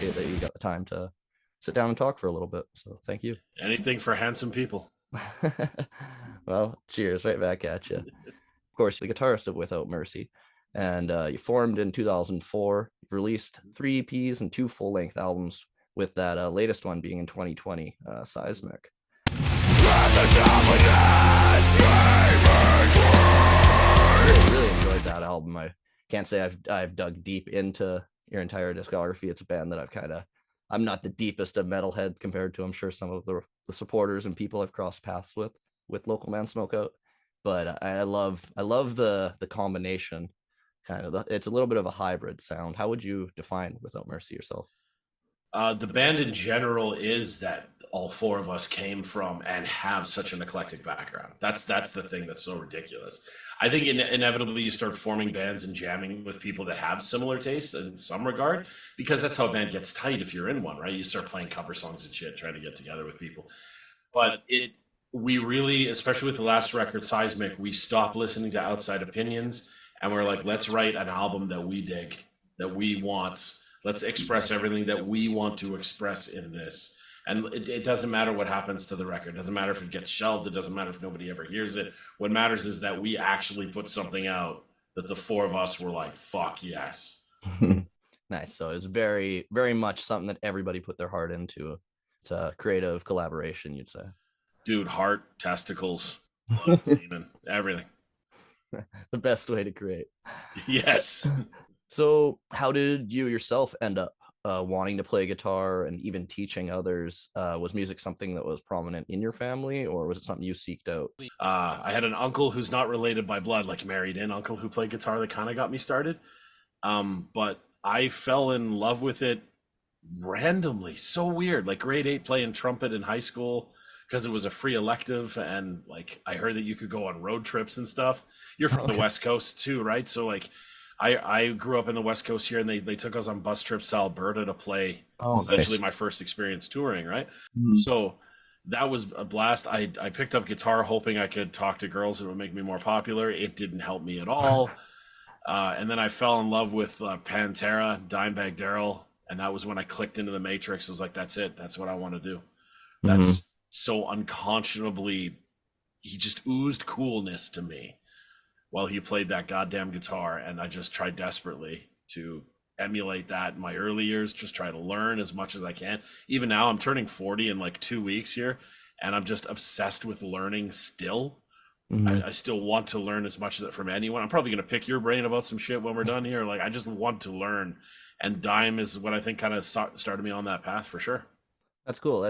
appreciate that you got the time to sit down and talk for a little bit. So thank you. Anything for handsome people. Well, cheers right back at you. Of course, the guitarist of Without Mercy. And you formed in 2004. You've released 3 EPs and 2 full-length albums, with that latest one being in 2020, Seismic. Really enjoyed that album. I can't say I've dug deep into your entire discography. It's a band that I'm not the deepest of metalhead compared to, I'm sure, some of the supporters and people I've crossed paths with local man Smokeout. But I love the combination, it's a little bit of a hybrid sound. How would you define Without Mercy yourself? The band in general is that all four of us came from and have such an eclectic background. That's the thing that's so ridiculous. I think inevitably you start forming bands and jamming with people that have similar tastes in some regard, because that's how a band gets tight if you're in one, right? You start playing cover songs and shit, trying to get together with people. But we really, especially with the last record, Seismic, we stopped listening to outside opinions, and we're like, let's write an album that we dig, that we want. Let's express everything that we want to express in this. And it doesn't matter what happens to the record. It doesn't matter if it gets shelved. It doesn't matter if nobody ever hears it. What matters is that we actually put something out that the four of us were like, fuck yes. Nice. So it's very, very much something that everybody put their heart into. It's a creative collaboration, you'd say. Dude, heart, testicles, blood, semen, everything. The best way to create. Yes. So how did you yourself end up wanting to play guitar and even teaching others? Was music something that was prominent in your family, or was it something you seeked out? I had an uncle who's not related by blood, like married in uncle, who played guitar that kind of got me started. But I fell in love with it randomly. So weird. Like grade 8 playing trumpet in high school because it was a free elective, and like I heard that you could go on road trips and stuff. You're from the West Coast too, right? So like I grew up in the West Coast here, and they took us on bus trips to Alberta to play. Essentially, nice. My first experience touring, right? So that was a blast. I picked up guitar hoping I could talk to girls and it would make me more popular. It didn't help me at all. And then I fell in love with Pantera, Dimebag Darrell, and that was when I clicked into the Matrix. I was like, that's it. That's what I want to do. That's so unconscionably, he just oozed coolness to me while he played that goddamn guitar, and I just tried desperately to emulate that in my early years, just try to learn as much as I can. Even now, I'm turning 40 in like 2 weeks here, and I'm just obsessed with learning still. I still want to learn as much as from anyone. I'm probably going to pick your brain about some shit when we're done here. Like, I just want to learn, and Dime is what I think kind of started me on that path for sure. That's cool.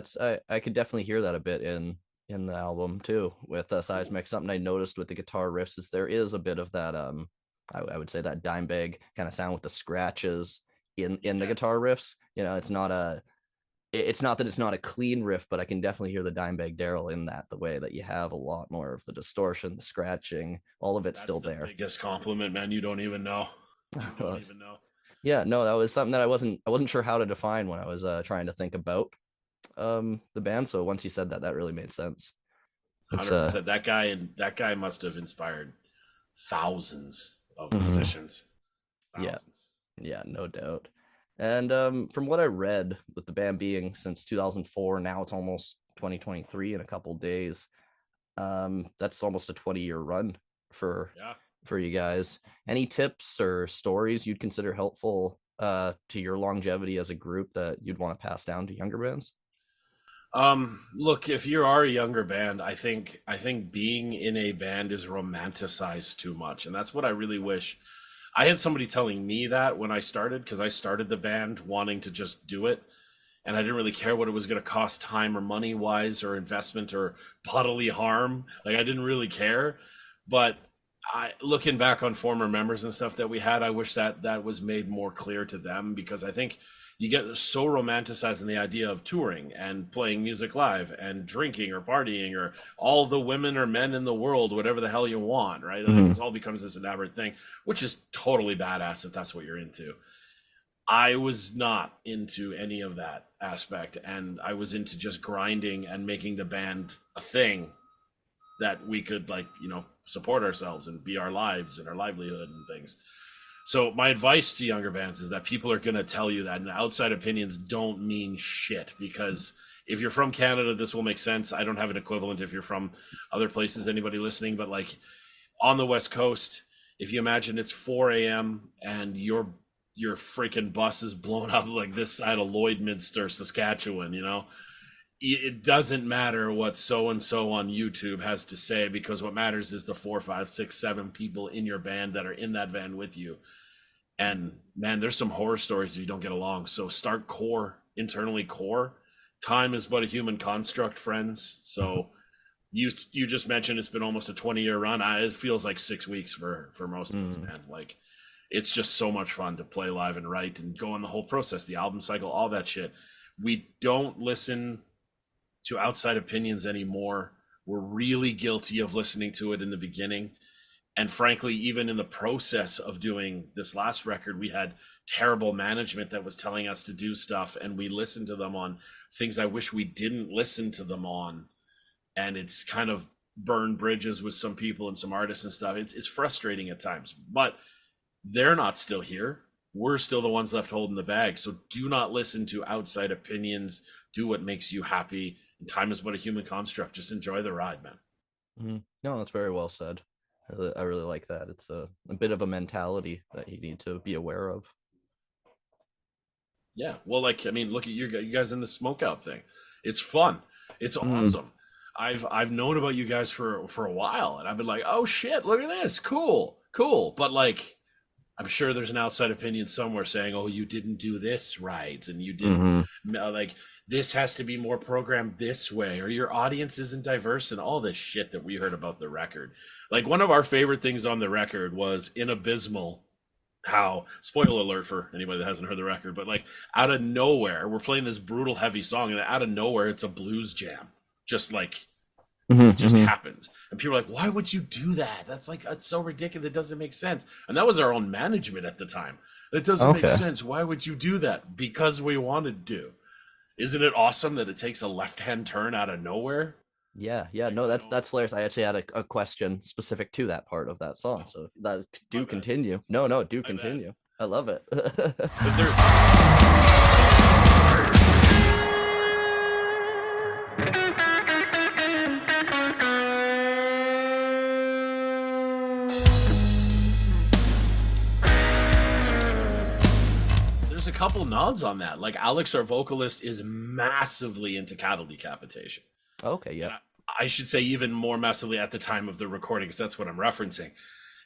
I could definitely hear that a bit in the album too, with Seismic. Something I noticed with the guitar riffs is there is a bit of that I would say that Dimebag kind of sound with the scratches in the guitar riffs. It's not that it's not a clean riff, but I can definitely hear the Dimebag Darrell in that, the way that you have a lot more of the distortion, the scratching, all of it's still there. Biggest compliment, man. You don't even know. You don't even know. Yeah, no, that was something that I wasn't sure how to define when I was trying to think about the band. So once you said that, that really made sense. 100%. That guy must have inspired thousands of musicians. Thousands. Yeah, no doubt. And from what I read, with the band being since 2004, now it's almost 2023 in a couple days. That's almost a 20-year run for you guys. Any tips or stories you'd consider helpful to your longevity as a group that you'd want to pass down to younger bands? Look, if you are a younger band, I think being in a band is romanticized too much, and that's what I really wish. I had somebody telling me that when I started, because I started the band wanting to just do it, and I didn't really care what it was going to cost time or money wise or investment or bodily harm. Like, I didn't really care. But looking back on former members and stuff that we had, I wish that was made more clear to them, because I think you get so romanticized in the idea of touring and playing music live and drinking or partying or all the women or men in the world, whatever the hell you want, right? And it all becomes this elaborate thing, which is totally badass if that's what you're into. I was not into any of that aspect, and I was into just grinding and making the band a thing that we could, like, support ourselves and be our lives and our livelihood and things. So my advice to younger bands is that people are going to tell you that, and outside opinions don't mean shit, because if you're from Canada, this will make sense. I don't have an equivalent if you're from other places, anybody listening, but like on the West Coast, if you imagine it's 4 a.m. and your freaking bus is blown up like this side of Lloydminster, Saskatchewan, it doesn't matter what so and so on YouTube has to say, because what matters is the 4, 5, 6, 7 people in your band that are in that van with you. And man, there's some horror stories if you don't get along. So start core, internally core. Time is but a human construct, friends. So you just mentioned it's been almost a 20-year run. It feels like 6 weeks for most of us, man. Like it's just so much fun to play live and write and go on the whole process, the album cycle, all that shit. We don't listen to outside opinions anymore. We're really guilty of listening to it in the beginning. And frankly, even in the process of doing this last record, we had terrible management that was telling us to do stuff, and we listened to them on things I wish we didn't listen to them on. And it's kind of burned bridges with some people and some artists and stuff. It's frustrating at times, but they're not still here. We're still the ones left holding the bag. So do not listen to outside opinions. Do what makes you happy. And time is but a human construct. Just enjoy the ride, man. No, that's very well said. I really like that. It's a bit of a mentality that you need to be aware of. Yeah. Well, like, I mean, look at you guys in the Smokeout thing. It's fun. It's awesome. I've known about you guys for a while, and I've been like, oh shit, look at this. Cool. But like, I'm sure there's an outside opinion somewhere saying, oh, you didn't do this right. And you didn't like, this has to be more programmed this way, or your audience isn't diverse, and all this shit that we heard about the record. Like one of our favorite things on the record was in Abysmal, how, spoiler alert for anybody that hasn't heard the record, but like out of nowhere, we're playing this brutal, heavy song, and out of nowhere, it's a blues jam. Just like, it just happens. And people are like, why would you do that? That's like, it's so ridiculous. It doesn't make sense. And that was our own management at the time. It doesn't make sense. Why would you do that? Because we wanted to. Isn't it awesome that it takes a left-hand turn out of nowhere? Yeah, no, that's hilarious. I actually had a question specific to that part of that song. So that do continue. No, do continue. I love it. But there, there's a couple nods on that. Like Alex, our vocalist, is massively into cattle decapitation. Okay, yeah. I should say even more massively at the time of the recording, because that's what I'm referencing.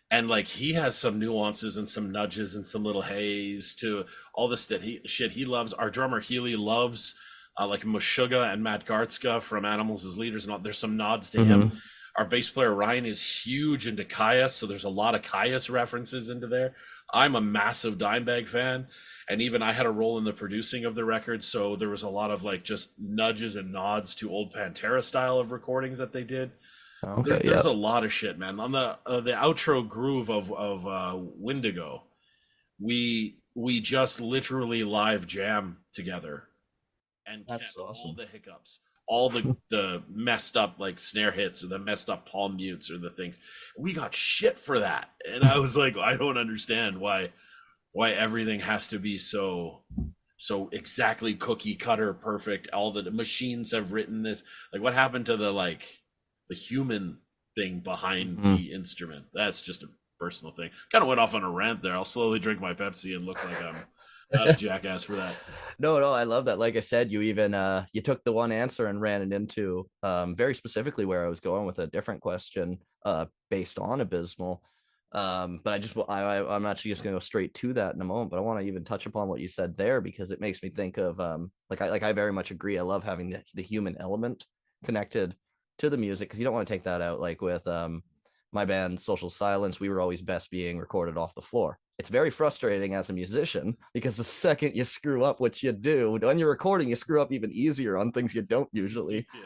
And like he has some nuances and some nudges and some little haze to all this shit he loves. Our drummer Healy loves like Meshuggah and Matt Gartzka from Animals as Leaders, and all. There's some nods to him. Our bass player Ryan is huge into Caius, so there's a lot of Caius references into there. I'm a massive Dimebag fan, and even I had a role in the producing of the record, so there was a lot of like just nudges and nods to old Pantera style of recordings that they did. There's a lot of shit, man. On the outro groove of Windigo, we just literally live jam together and That's kept awesome. all the hiccups, all the messed up like snare hits or the messed up palm mutes or the things. We got shit for that, and I was like, I don't understand why everything has to be so exactly cookie cutter perfect. All the machines have written this. Like, what happened to the human thing behind the instrument? That's just a personal thing. Kind of went off on a rant there. I'll slowly drink my Pepsi and look like I'm not a jackass for that. No, I love that. Like I said, you even you took the one answer and ran it into very specifically where I was going with a different question based on Abysmal. But I'm actually just gonna go straight to that in a moment. But I want to even touch upon what you said there, because it makes me think of I very much agree. I love having the human element connected to the music, because you don't want to take that out. Like with my band Social Silence, we were always best being recorded off the floor. It's very frustrating as a musician, because the second you screw up what you do when you're recording, you screw up even easier on things you don't usually. Yeah.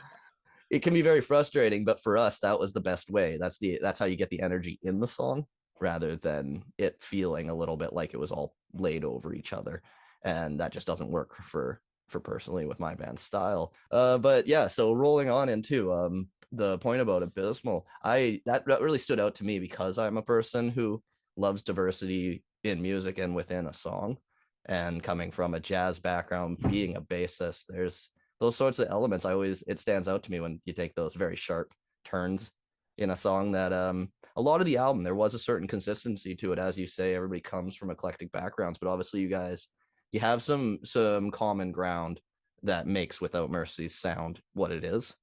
It can be very frustrating, but for us, that was the best way. That's how you get the energy in the song, rather than it feeling a little bit like it was all laid over each other. And that just doesn't work for personally with my band style. But yeah, so rolling on into the point about Abysmal, that really stood out to me, because I'm a person who loves diversity in music and within a song. And coming from a jazz background, being a bassist, there's those sorts of elements. It stands out to me when you take those very sharp turns in a song that a lot of the album there was a certain consistency to it. As you say, everybody comes from eclectic backgrounds, but obviously you have some common ground that makes Without Mercy sound what it is.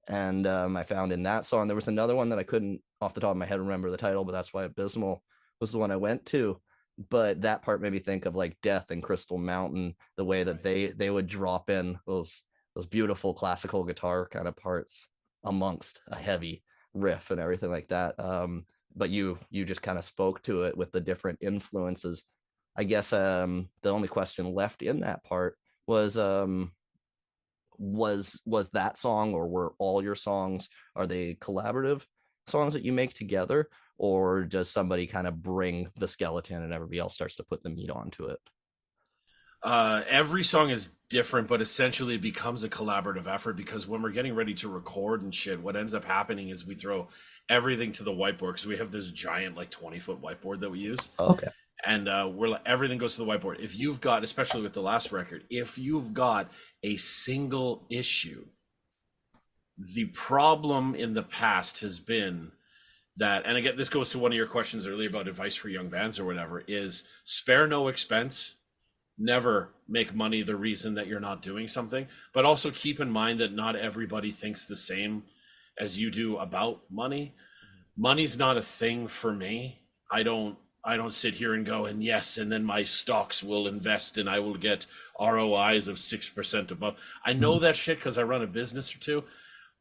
And I found in that song there was another one that I couldn't off the top of my head remember the title, but that's why Abysmal was the one I went to. But that part made me think of like Death and Crystal Mountain, the way that Right. they would drop in those beautiful classical guitar kind of parts amongst a heavy riff and everything like that. But you just kind of spoke to it with the different influences. I guess the only question left in that part was was that song, or were all your songs, are they collaborative songs that you make together, or does somebody kind of bring the skeleton and everybody else starts to put the meat onto it? Every song is different, but essentially it becomes a collaborative effort because when we're getting ready to record and shit, what ends up happening is we throw everything to the whiteboard because we have this giant, like 20-foot whiteboard that we use. Okay. And everything goes to the whiteboard. If you've got, especially with the last record, if you've got a single issue, the problem in the past has been that, and again, this goes to one of your questions earlier about advice for young bands or whatever, is spare no expense. Never make money the reason that you're not doing something, but also keep in mind that not everybody thinks the same as you do about money. Money's not a thing for me. I don't sit here and go, and yes, and then my stocks will invest and I will get ROIs of 6% above. I know that shit because I run a business or two,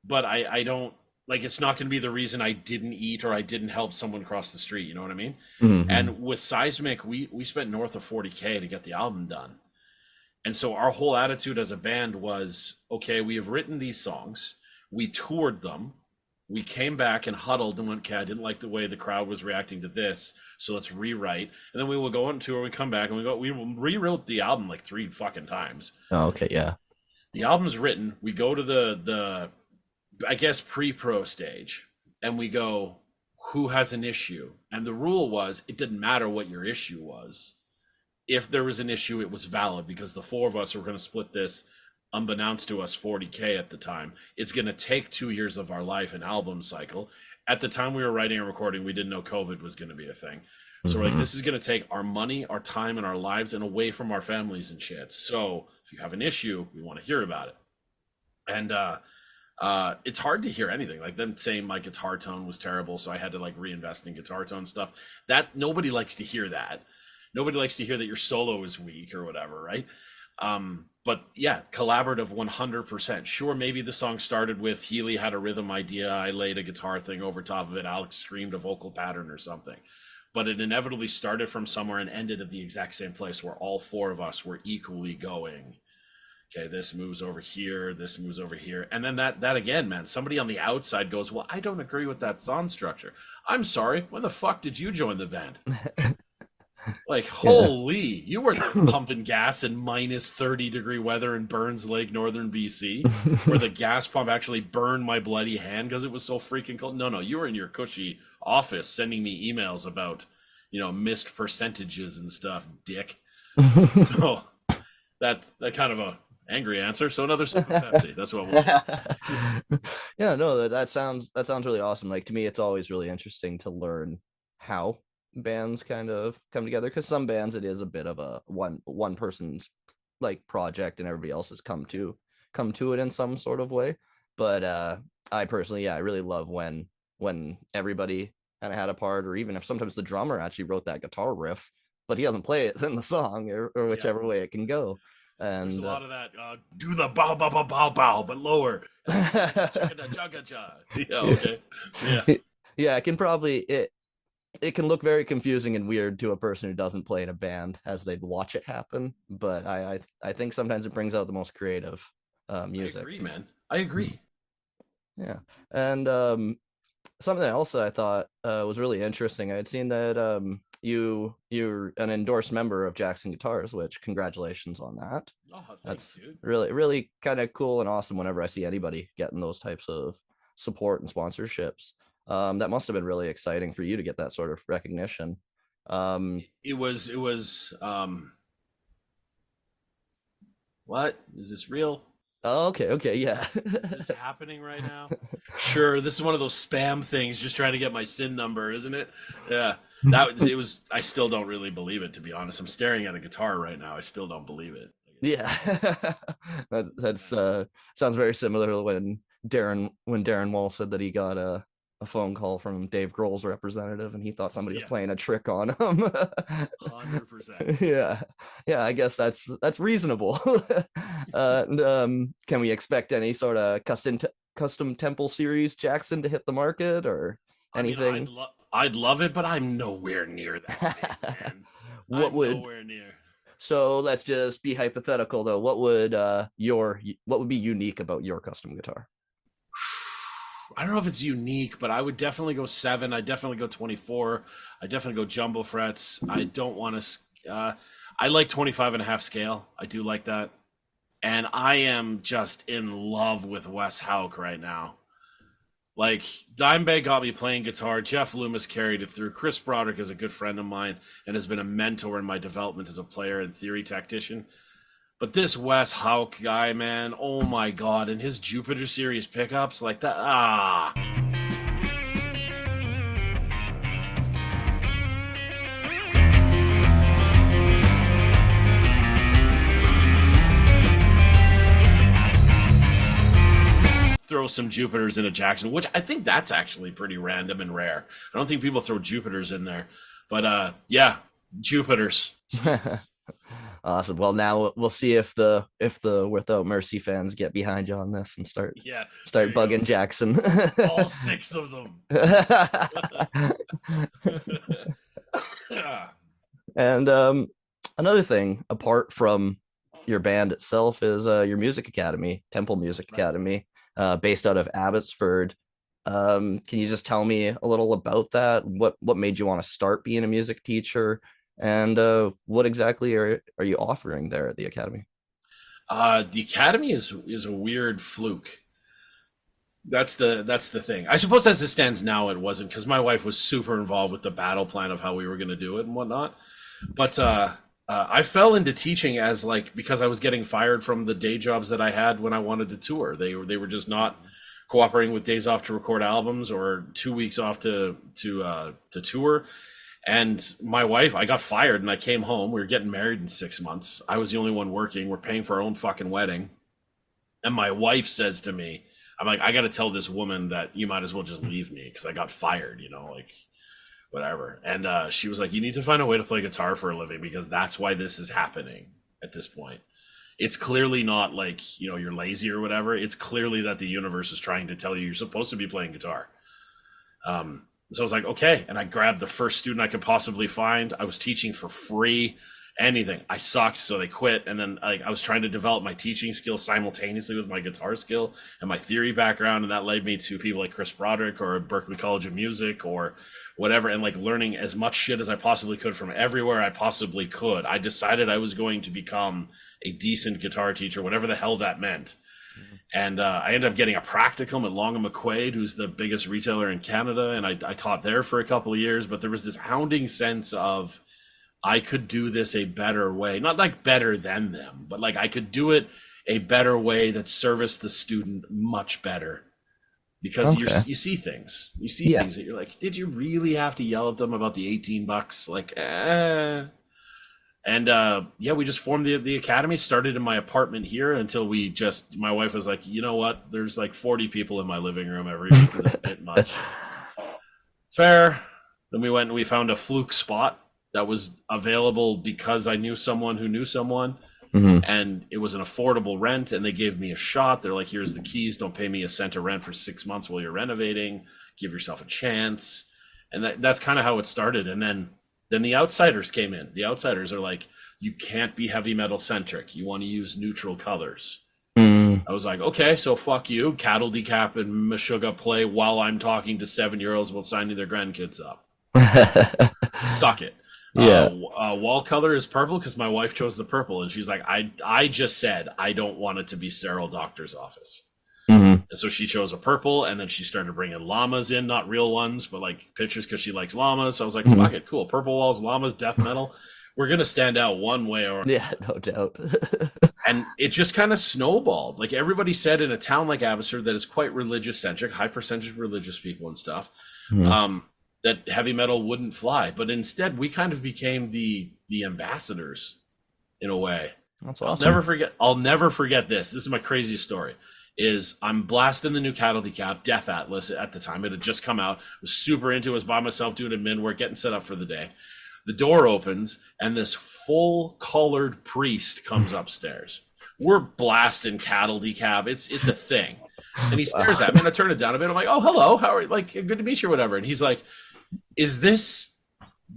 but I don't, like, it's not going to be the reason I didn't eat or I didn't help someone cross the street. You know what I mean? Mm-hmm. And with Seismic, we spent north of 40K to get the album done. And so our whole attitude as a band was, okay, we have written these songs, we toured them, we came back and huddled and went, okay, I didn't like the way the crowd was reacting to this, so let's rewrite. And then we will go on tour, we come back and we rewrote the album like 3 fucking times. Oh, okay, yeah. The album's written, we go to the I guess pre-pro stage, and we go, who has an issue? And the rule was it didn't matter what your issue was. If there was an issue, it was valid because the 4 of us were going to split this, unbeknownst to us, 40K at the time. It's going to take 2 years of our life, an album cycle. At the time we were writing and recording, we didn't know COVID was going to be a thing. So we're like, this is going to take our money, our time, and our lives, and away from our families and shit. So if you have an issue, we want to hear about it. And it's hard to hear anything like them saying my guitar tone was terrible, so I had to like reinvest in guitar tone stuff. That nobody likes to hear that. Nobody likes to hear that your solo is weak or whatever, right? But yeah, collaborative 100%. Sure, maybe the song started with Healy had a rhythm idea, I laid a guitar thing over top of it, Alex screamed a vocal pattern or something. But it inevitably started from somewhere and ended at the exact same place where all 4 of us were equally going, okay, this moves over here, this moves over here. And then that again, man, somebody on the outside goes, well, I don't agree with that song structure. I'm sorry, when the fuck did you join the band? Like, Yeah. holy, you were pumping gas in minus 30-degree weather in Burns Lake, northern BC, where the gas pump actually burned my bloody hand because it was so freaking cold. No, you were in your cushy office sending me emails about, missed percentages and stuff, dick. So that kind of a angry answer. So another sip of Pepsi. That's what we'll. Yeah, no, that sounds really awesome. Like to me, it's always really interesting to learn how bands kind of come together, because some bands it is a bit of a one person's like project and everybody else has come to it in some sort of way. But I personally, yeah, I really love when everybody kind of had a part, or even if sometimes the drummer actually wrote that guitar riff, but he doesn't play it in the song, or Yeah. whichever way it can go. There's a And lot of that. Do the bow, bow, bow, bow, bow, but lower. Yeah, okay. Yeah. yeah, it can look very confusing and weird to a person who doesn't play in a band as they'd watch it happen. But I think sometimes it brings out the most creative I music. agree, man. I agree. Yeah, and something else that I thought was really interesting. I had seen that you're an endorsed member of Jackson Guitars, which congratulations on that. Oh, thanks, That's dude. really kind of cool and awesome whenever I see anybody getting those types of support and sponsorships. That must have been really exciting for you to get that sort of recognition. It was what? Is this real? Oh, okay, yeah. Is this happening right now? Sure, this is one of those spam things just trying to get my SIN number, isn't it? Yeah. It was I still don't really believe it, to be honest. I'm staring at a guitar right now. I still don't believe it. Yeah. That's sounds very similar to when Darren Wall said that he got a phone call from Dave Grohl's representative and he thought somebody was Yeah, playing a trick on him. 100%. Yeah. Yeah, I guess that's reasonable. And, can we expect any sort of custom temple series Jackson to hit the market or I mean, I'd anything? love I'd love it, but I'm nowhere near that big, man. What I'm would nowhere near. So let's just be hypothetical though. What would be unique about your custom guitar? I don't know if it's unique, but I would definitely go 7. I definitely go 24. I definitely go jumbo frets. I don't want to. I like 25 and a half scale. I do like that. And I am just in love with Wes Hauk right now. Like, Dimebag got me playing guitar. Jeff Loomis carried it through. Chris Broderick is a good friend of mine and has been a mentor in my development as a player and theory tactician. But this Wes Hauk guy, man, oh my God. And his Jupiter series pickups like that. Ah. Throw some Jupiters in a Jackson, which I think that's actually pretty random and rare. I don't think people throw Jupiters in there. But yeah, Jupiters. Jesus. Awesome. Well, now we'll see if the Without Mercy fans get behind you on this and Yeah, there start you go. bugging Jackson. All 6 of them. And another thing, apart from your band itself, is your music academy, Temple Music Right. Academy, based out of Abbotsford. Can you just tell me a little about that? What made you want to start being a music teacher, and what exactly are you offering there at the academy? The Academy is a weird fluke. That's the thing. I suppose as it stands now, it wasn't because my wife was super involved with the battle plan of how we were going to do it and whatnot. But I fell into teaching as like because I was getting fired from the day jobs that I had when I wanted to tour. They were just not cooperating with days off to record albums or 2 weeks off to tour. And my wife, I got fired and I came home. We were getting married in 6 months. I was the only one working. We're paying for our own fucking wedding. And my wife says to me, I'm like, I got to tell this woman that you might as well just leave me because I got fired, like whatever. And she was like, you need to find a way to play guitar for a living because that's why this is happening at this point. It's clearly not like, you're lazy or whatever. It's clearly that the universe is trying to tell you you're supposed to be playing guitar. So I was like, okay. And I grabbed the first student I could possibly find. I was teaching for free. Anything. I sucked, so they quit. And then I was trying to develop my teaching skill simultaneously with my guitar skill and my theory background, and that led me to people like Chris Broderick or Berklee College of Music or whatever, and like learning as much shit as I possibly could from everywhere I possibly could. I decided I was going to become a decent guitar teacher, whatever the hell that meant. And I ended up getting a practicum at Long and McQuaid, who's the biggest retailer in Canada, and I taught there for a couple of years. But there was this hounding sense of I could do this a better way. Not like better than them, but like I could do it a better way that serviced the student much better. Because Okay. you see things. You see Yeah. things that you're like, did you really have to yell at them about the $18? Like, eh. And yeah, we just formed the academy, started in my apartment here until my wife was like, you know what? There's like 40 people in my living room every week. Is a bit much. Fair. Then we went and we found a fluke spot that was available because I knew someone who knew someone, Mhm. and it was an affordable rent, and they gave me a shot. They're like, here's the keys. Don't pay me a cent of rent for 6 months while you're renovating. Give yourself a chance. And that's kind of how it started. And then the outsiders came in. The outsiders are like, you can't be heavy metal centric. You want to use neutral colors. Mm. I was like, okay, so fuck you. Cattle Decap and Meshuggah play while I'm talking to 7-year-olds about signing their grandkids up. Suck it. Yeah. Wall color is purple because my wife chose the purple, and she's like, I just said I don't want it to be sterile doctor's office. Hmm. And so she chose a purple, and then she started bringing llamas in, not real ones, but like pictures because she likes llamas. So I was like, Hmm. fuck it, cool. Purple walls, llamas, death metal. We're going to stand out one way or Yeah, no doubt. and it just kind of snowballed. Like everybody said in a town like Abbotsford that is quite religious centric, high percentage of religious people and stuff, Mhm. um, that heavy metal wouldn't fly. But instead, we kind of became the ambassadors in a way. That's I'll never awesome. forget. I'll never forget this. This is my craziest story. Is I'm blasting the new Cattle Decap Death Atlas at the time. It had just come out. I was super into it. I was by myself doing admin work, getting set up for the day. The door opens, and this full colored priest comes upstairs. We're blasting Cattle Decap. It's a thing. And he stares Wow. at me, and I turn it down a bit. I'm like, "Oh, hello. How are you? Like, good to meet you, or whatever." And he's like, "Is this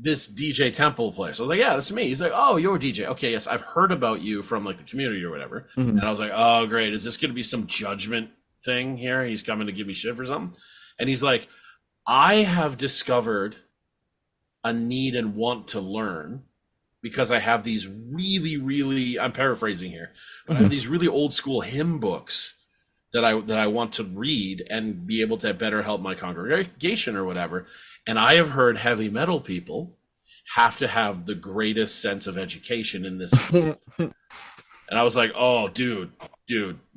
DJ Temple place?" I was like, "Yeah, that's me." He's like, "Oh, you're DJ. Okay, yes, I've heard about you from like the community or whatever." And Mhm. I was like, "Oh, great. Is this going to be some judgment thing here? He's coming to give me shit for something?" And he's like, "I have discovered a need and want to learn because I have these really, really, I'm paraphrasing here, but I have Mhm. these really old school hymn books that I want to read and be able to better help my congregation or whatever. And I have heard heavy metal people have to have the greatest sense of education in this field." And I was like, "Oh, dude,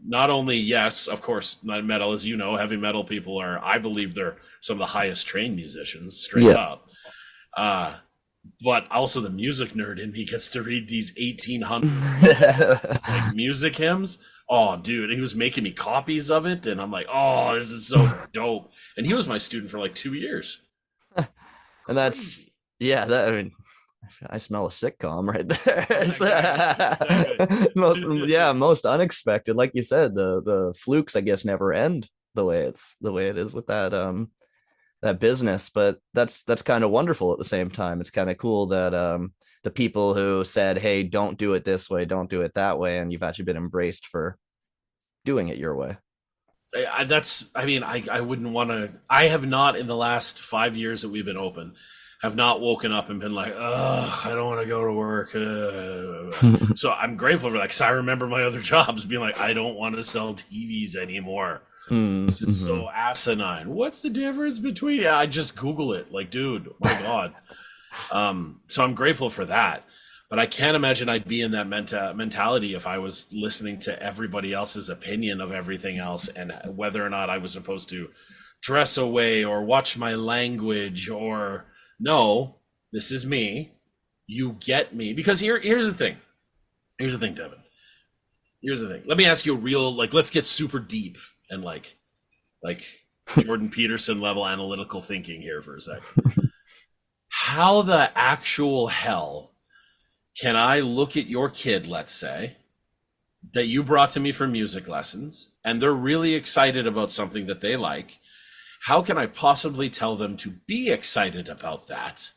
not only, yes, of course, metal, as you know, heavy metal people are, I believe they're some of the highest trained musicians, straight Yeah. up. Uh, but also the music nerd in me gets to read these 1800 like music hymns. Oh, dude, he was making me copies of it, and I'm like, "Oh, this is so dope." And he was my student for like 2 years. And that's Crazy. yeah, that I mean I smell a sitcom right there. Yeah, exactly. Exactly. Most unexpected. Like you said, the flukes I guess never end the way it is with that business. But that's kind of wonderful at the same time. It's kind of cool that the people who said, "Hey, don't do it this way, don't do it that way," and you've actually been embraced for doing it your way. I mean, I wouldn't want to. I have not in the last 5 years that we've been open, have not woken up and been like, "Oh, I don't want to go to work." So I'm grateful for that because I remember my other jobs being like, "I don't want to sell TVs anymore. This is Mm-hmm. so asinine. What's the difference between?" Yeah, I just Google it. Like, dude, my God. So I'm grateful for that. But I can't imagine I'd be in that mentality if I was listening to everybody else's opinion of everything else and whether or not I was supposed to dress away or watch my language or no, this is me. You get me. Because here's the thing. Here's the thing, Devin. Here's the thing. Let me ask you a real, like, let's get super deep and like Jordan Peterson level analytical thinking here for a second. How the actual hell can I look at your kid, let's say, that you brought to me for music lessons, and they're really excited about something that they like? How can I possibly tell them to be excited about that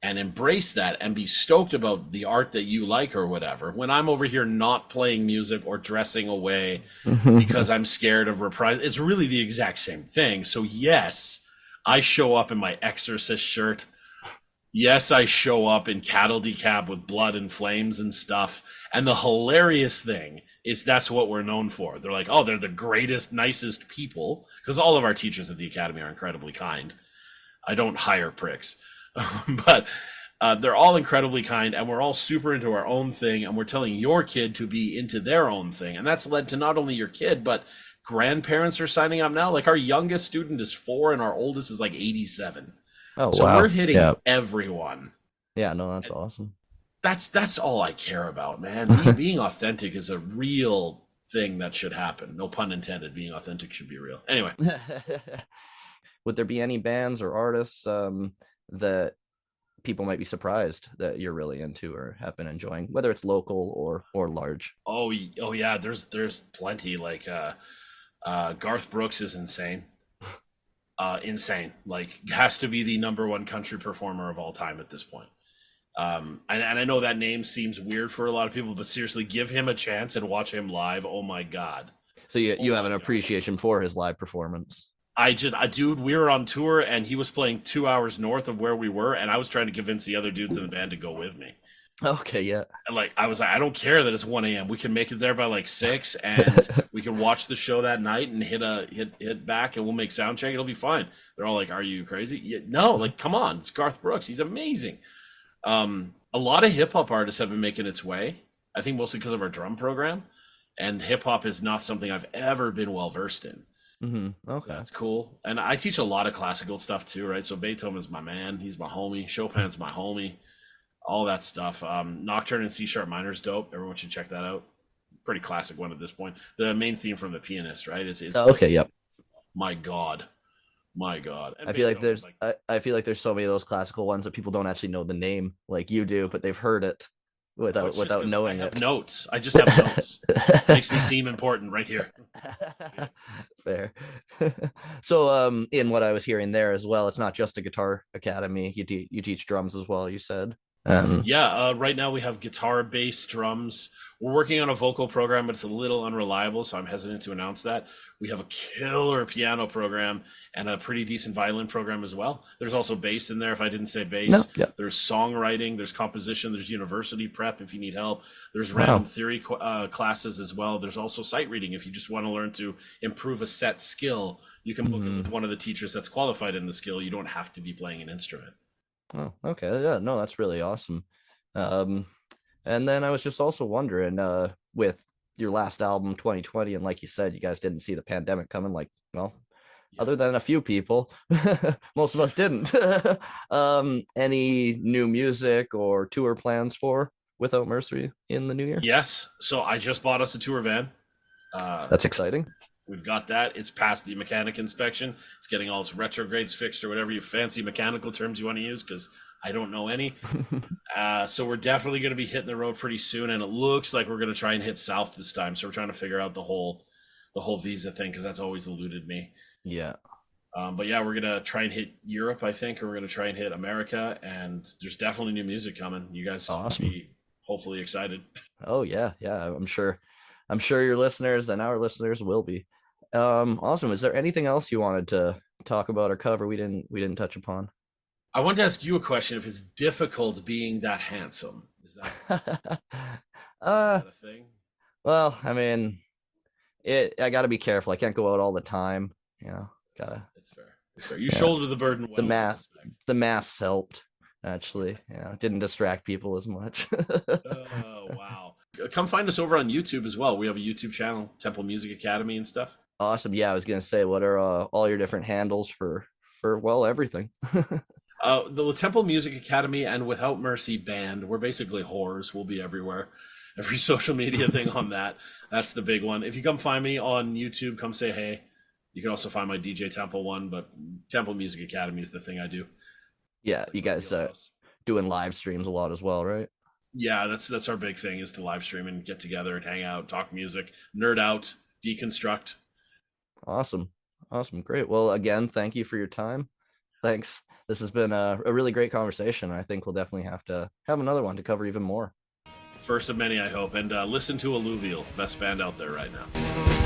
and embrace that and be stoked about the art that you like or whatever when I'm over here not playing music or dressing away because I'm scared of reprise? It's really the exact same thing. So, yes, I show up in my Exorcist shirt. Yes, I show up in cattle decap with blood and flames and stuff. And the hilarious thing is that's what we're known for. They're like, "Oh, they're the greatest, nicest people." Because all of our teachers at the academy are incredibly kind. I don't hire pricks. But they're all incredibly kind, and we're all super into our own thing. And we're telling your kid to be into their own thing. And that's led to not only your kid, but grandparents are signing up now. Like our youngest student is 4, and our oldest is like 87. Oh So we're wow. hitting Yeah. everyone. Yeah, no, that's awesome. That's all I care about, man. Being authentic is a real thing that should happen. No pun intended. Being authentic should be real. Anyway, Would there be any bands or artists that people might be surprised that you're really into or have been enjoying, whether it's local or large? oh yeah, there's plenty. Like Garth Brooks is insane. Insane. Like has to be the number one country performer of all time at this point. And I know that name seems weird for a lot of people, but seriously, give him a chance and watch him live. Oh my God. So you Oh you have my an God. appreciation for his live performance. Dude, we were on tour and he was playing 2 hours north of where we were, and I was trying to convince the other dudes in the band to go with me. Okay, yeah. And like, I was like, I don't care that it's 1 a.m. We can make it there by like 6, and we can watch the show that night and hit back, and we'll make sound check. It'll be fine. They're all like, "Are you crazy?" Yeah, no, like, come on, it's Garth Brooks. He's amazing. A lot of hip hop artists have been making its way. I think mostly because of our drum program, and hip hop is not something I've ever been well versed in. So Okay. that's cool. And I teach a lot of classical stuff too, right? So Beethoven's my man. He's my homie. Chopin's my homie. All that stuff. Nocturne in C sharp minor is dope. Everyone should check that out. Pretty classic one at this point. The main theme from The Pianist, right? Oh, okay, yep. My God, my God. And I feel like Beethoven, there's I feel like there's so many of those classical ones that people don't actually know the name like you do, but they've heard it oh, without knowing I have it. notes. I just have notes. Makes me seem important right here. Fair. So in what I was hearing there as well, it's not just a guitar academy. You teach drums as well, you said. Yeah, right now we have guitar, bass, drums. We're working on a vocal program, but it's a little unreliable, so I'm hesitant to announce that. We have a killer piano program and a pretty decent violin program as well. There's also bass in there, if I didn't say bass. No, yeah. There's songwriting, there's composition, there's university prep if you need help. There's Wow. random theory classes as well. There's also sight reading if you just want to learn to improve a set skill. You can book it with one of the teachers that's qualified in the skill. You don't have to be playing an instrument. Oh, okay. Yeah, no, that's really awesome. Um, and then I was just also wondering, with your last album, 2020, and like you said, you guys didn't see the pandemic coming, like, well, Yeah. other than a few people, most of us didn't. Any new music or tour plans for Without Mercy in the new year? Yes. So I just bought us a tour van. That's exciting. We've got that. It's passed the mechanic inspection. It's getting all its retrogrades fixed or whatever you fancy mechanical terms you want to use, because I don't know any. So we're definitely going to be hitting the road pretty soon, and it looks like we're going to try and hit south this time. So we're trying to figure out the whole visa thing, because that's always eluded me. Yeah. But yeah, we're going to try and hit Europe, I think, or we're going to try and hit America, and there's definitely new music coming. You guys Awesome. should be hopefully excited. Oh yeah, yeah. I'm sure your listeners and our listeners will be. Awesome. Is there anything else you wanted to talk about or cover we didn't touch upon? I wanted to ask you a question. If it's difficult being that handsome, is that uh a thing? well, I mean, I gotta be careful. I can't go out all the time, you know. Gotta It's fair. It's fair. You Yeah. shoulder the burden well. The masks helped, actually. Yeah, didn't distract people as much. Oh, wow. Come find us over on YouTube as well. We have a YouTube channel, Temple Music Academy and stuff. Awesome. Yeah, I was gonna say, what are all your different handles for well, everything? The Temple Music Academy and Without Mercy Band, we're basically whores. We'll be everywhere. Every social media thing on that. That's the big one. If you come find me on YouTube, come say hey. You can also find my DJ Temple one, but Temple Music Academy is the thing I do. Yeah, Like you guys doing live streams a lot as well, right? Yeah, that's our big thing, is to live stream and get together and hang out, talk music, nerd out, deconstruct. Awesome. Great. Well, again, thank you for your time. Thanks. This has been a really great conversation. I think we'll definitely have to have another one to cover even more. First of many, I hope. And listen to Alluvial, best band out there right now.